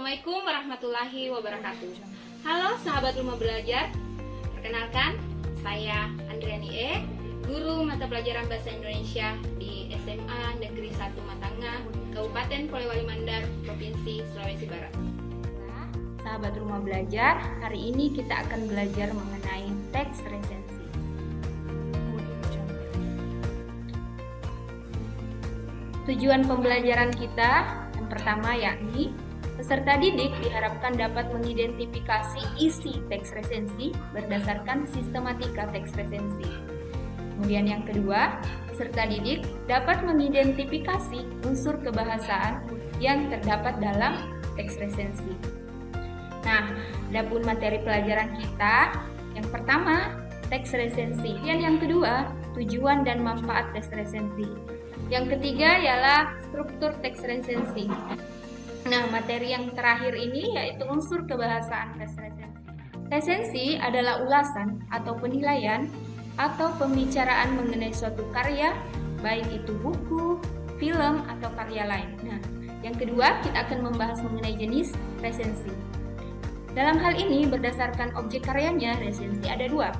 Assalamualaikum warahmatullahi wabarakatuh. Halo sahabat Rumah Belajar. Perkenalkan, saya Andriani E, guru mata pelajaran Bahasa Indonesia di SMA Negeri 1 Matangah, Kabupaten Polewali Mandar, Provinsi Sulawesi Barat. Sahabat Rumah Belajar, hari ini kita akan belajar mengenai teks resensi. Tujuan pembelajaran kita yang pertama yakni peserta didik diharapkan dapat mengidentifikasi isi teks resensi berdasarkan sistematika teks resensi. Kemudian yang kedua, peserta didik dapat mengidentifikasi unsur kebahasaan yang terdapat dalam teks resensi. Nah, adapun materi pelajaran kita, yang pertama, teks resensi. Dan yang kedua, tujuan dan manfaat teks resensi. Yang ketiga ialah struktur teks resensi. Nah, materi yang terakhir ini yaitu unsur kebahasaan teks resensi. Resensi adalah ulasan atau penilaian atau pembicaraan mengenai suatu karya, baik itu buku, film, atau karya lain. Nah, yang kedua kita akan membahas mengenai jenis resensi. Dalam hal ini, berdasarkan objek karyanya, resensi ada dua.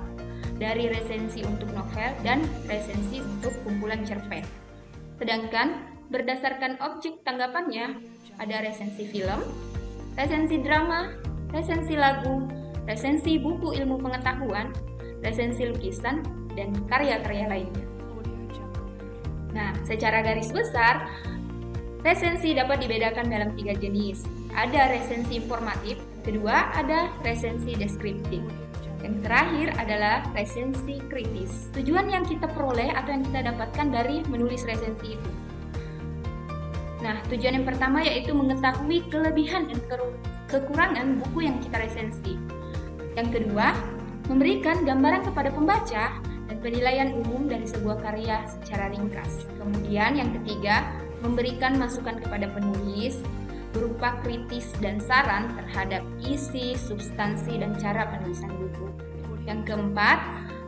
Dari resensi untuk novel dan resensi untuk kumpulan cerpen. Sedangkan berdasarkan objek tanggapannya, ada resensi film, resensi drama, resensi lagu, resensi buku ilmu pengetahuan, resensi lukisan, dan karya-karya lainnya. Nah, secara garis besar, resensi dapat dibedakan dalam 3 jenis. Ada resensi informatif, kedua ada resensi deskriptif. Yang terakhir adalah resensi kritis. Tujuan yang kita peroleh atau yang kita dapatkan dari menulis resensi itu. Nah, tujuan yang pertama yaitu mengetahui kelebihan dan kekurangan buku yang kita resensi. Yang kedua, memberikan gambaran kepada pembaca dan penilaian umum dari sebuah karya secara ringkas. Kemudian yang ketiga, memberikan masukan kepada penulis berupa kritis dan saran terhadap isi, substansi, dan cara penulisan buku. Yang keempat,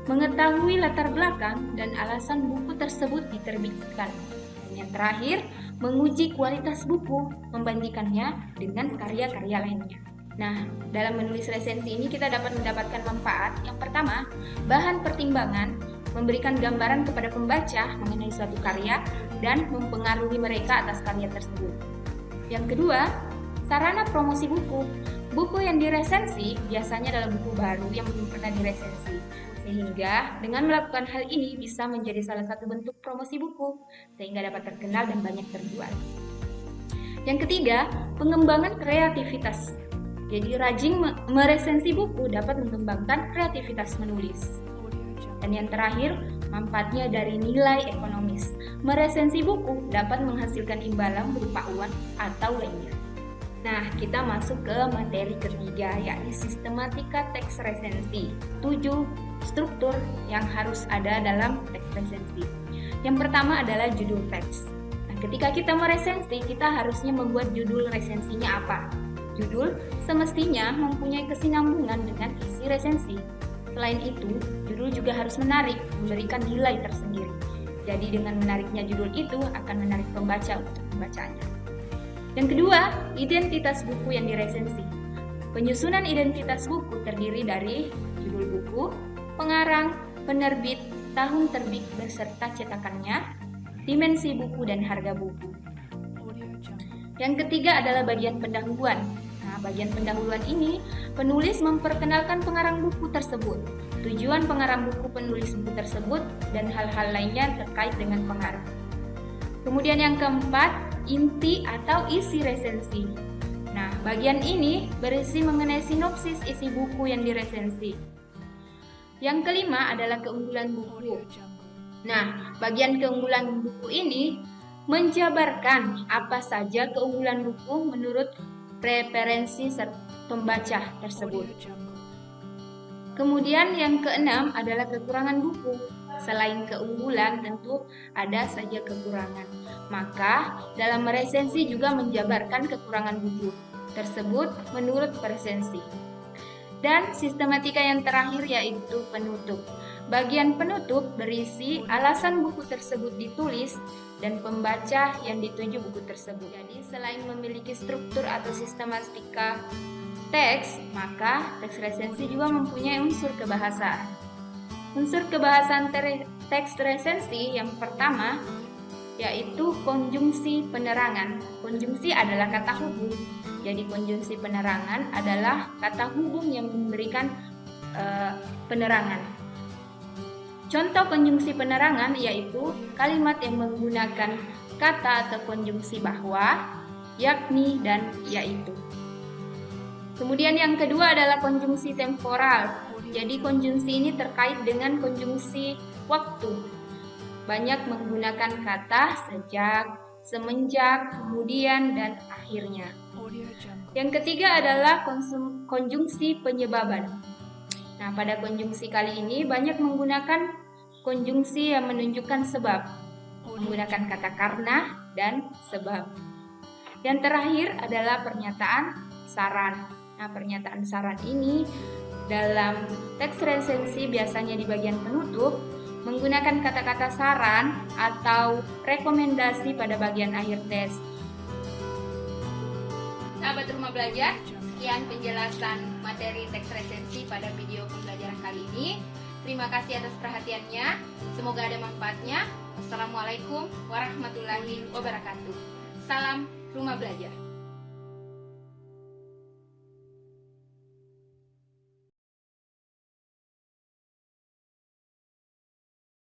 mengetahui latar belakang dan alasan buku tersebut diterbitkan. Dan yang terakhir, menguji kualitas buku, membandingkannya dengan karya-karya lainnya. Nah, dalam menulis resensi ini kita dapat mendapatkan manfaat. Yang pertama, bahan pertimbangan, memberikan gambaran kepada pembaca mengenai suatu karya dan mempengaruhi mereka atas karya tersebut. Yang kedua, sarana promosi buku. Buku yang diresensi biasanya adalah buku baru yang belum pernah diresensi. Sehingga dengan melakukan hal ini bisa menjadi salah satu bentuk promosi buku, sehingga dapat terkenal dan banyak terjual. Yang ketiga, pengembangan kreativitas. Jadi rajin meresensi buku dapat mengembangkan kreativitas menulis. Dan yang terakhir, manfaatnya dari nilai ekonomis. Meresensi buku dapat menghasilkan imbalan berupa uang atau lainnya. Nah, kita masuk ke materi ketiga, yakni sistematika teks resensi. 7 struktur yang harus ada dalam teks resensi. Yang pertama adalah judul teks. Nah, ketika kita meresensi, kita harusnya membuat judul resensinya apa? Judul semestinya mempunyai kesinambungan dengan isi resensi. Selain itu, judul juga harus menarik, memberikan nilai tersendiri. Jadi dengan menariknya judul itu akan menarik pembaca untuk membacanya. Yang kedua, identitas buku yang diresensi. Penyusunan identitas buku terdiri dari judul buku, pengarang, penerbit, tahun terbit beserta cetakannya, dimensi buku, dan harga buku. Yang ketiga adalah bagian pendahuluan. Nah, bagian pendahuluan ini, penulis memperkenalkan pengarang buku tersebut, tujuan pengarang buku penulis buku tersebut, dan hal-hal lainnya terkait dengan pengarang. Kemudian yang keempat, inti atau isi resensi. Nah, bagian ini berisi mengenai sinopsis isi buku yang diresensi. Yang kelima adalah keunggulan buku. Nah, bagian keunggulan buku ini menjabarkan apa saja keunggulan buku menurut preferensi pembaca tersebut. Kemudian yang keenam adalah kekurangan buku. Selain keunggulan tentu ada saja kekurangan. Maka dalam resensi juga menjabarkan kekurangan buku tersebut menurut resensi. Dan sistematika yang terakhir yaitu penutup. Bagian penutup berisi alasan buku tersebut ditulis dan pembaca yang dituju buku tersebut. Jadi selain memiliki struktur atau sistematika teks, maka teks resensi juga mempunyai unsur kebahasaan. Unsur kebahasaan teks resensi yang pertama yaitu konjungsi penerangan. Konjungsi adalah kata hubung. Jadi konjungsi penerangan adalah kata hubung yang memberikan penerangan. Contoh konjungsi penerangan yaitu kalimat yang menggunakan kata atau konjungsi bahwa, yakni, dan yaitu. Kemudian yang kedua adalah konjungsi temporal. Jadi konjungsi ini terkait dengan konjungsi waktu. Banyak menggunakan kata sejak, semenjak, kemudian, dan akhirnya. Yang ketiga adalah konjungsi penyebaban. Nah, pada konjungsi kali ini banyak menggunakan konjungsi yang menunjukkan sebab, menggunakan kata karena dan sebab. Yang terakhir adalah pernyataan saran. Nah, pernyataan saran ini dalam teks resensi biasanya di bagian penutup menggunakan kata-kata saran atau rekomendasi pada bagian akhir tes. Sahabat Rumah Belajar, sekian penjelasan materi teks resensi pada video pembelajaran kali ini. Terima kasih atas perhatiannya. Semoga ada manfaatnya. Wassalamualaikum warahmatullahi wabarakatuh. Salam Rumah Belajar.